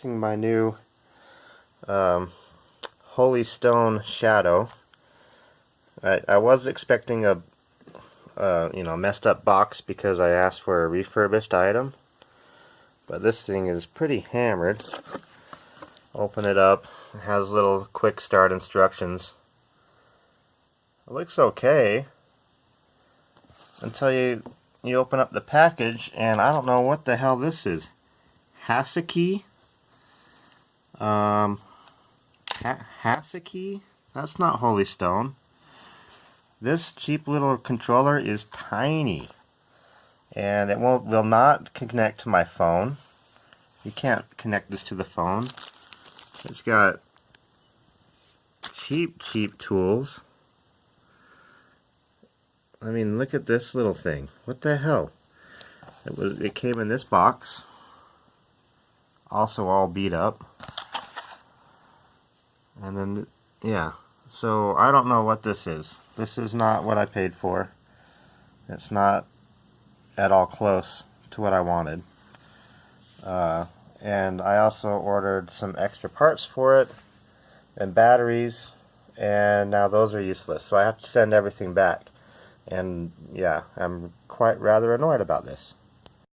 unboxing my new HolyStone Shadow. I was expecting a messed up box because I asked for a refurbished item, but this thing is pretty hammered. Open it up. It has little quick start instructions. It looks okay until you open up the package, and I don't know what the hell this is. Hasaki? Hasaki? That's not HolyStone. This cheap little controller is tiny, and it will not connect to my phone. You can't connect this to the phone. It's got cheap tools. I mean, look at this little thing. What the hell? It came in this box, also all beat up. And then, yeah. So I don't know what this is. This is not what I paid for. It's not at all close to what I wanted. And I also ordered some extra parts for it and batteries, and now those are useless. So I have to send everything back. And yeah, I'm quite rather annoyed about this.